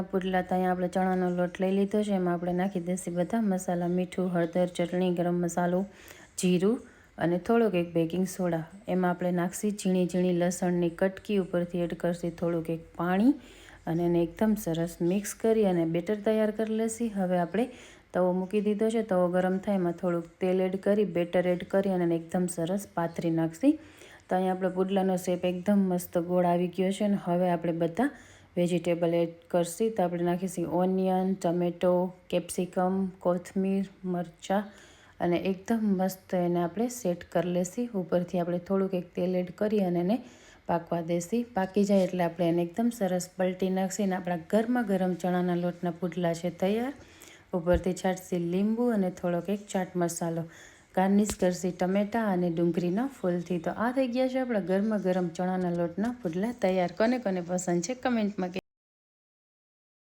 પુડલા ત્યાં આપણે ચણાનો લોટ લઈ લીધો છે. એમાં આપણે નાખી દઈશું બધા મસાલા, મીઠું, હળદર, ચટણી, ગરમ મસાલો, જીરું અને થોડોક એક બેકિંગ સોડા. એમાં આપણે નાખશી ઝીણી ઝીણી લસણની કટકી, ઉપરથી એડ કરશી થોડુંક એક પાણી અને એને એકદમ સરસ મિક્સ કરી અને બેટર તૈયાર કરી લેશી. હવે આપણે તવો મૂકી દીધો છે. તવો ગરમ થાય એમાં થોડુંક તેલ એડ કરી બેટર એડ કરી અને એકદમ સરસ પાથરી નાખશી. તો અહીંયા આપણે પુડલાનો શેપ એકદમ મસ્ત ગોળ આવી ગયો છે. અને હવે આપણે બધા વેજીટેબલ એડ કરશી. તો આપણે નાખીશું ઓનિયન, ટમેટો, કેપ્સિકમ, કોથમીર, મરચાં અને એકદમ મસ્ત એને આપણે સેટ કરી લેશી. ઉપરથી આપણે થોડુંક એક તેલ એડ કરી અને એને પાકવા દેશી. પાકી જાય એટલે આપણે એને એકદમ સરસ પલટી નાખશી અને આપણા ગરમા ગરમ ચણાના લોટના પુડલા છે તૈયાર. ઉપરથી છાંટશી લીંબુ અને થોડોક એક ચાટ મસાલો. ગાર્નિશ કરશી ટમેટા અને ડુંગળીના ફૂલથી. તો આ થઈ ગયા છે આપણા ગરમા ગરમ ચણાના લોટના પુડલા તૈયાર. કોને કોને પસંદ છે કમેન્ટમાં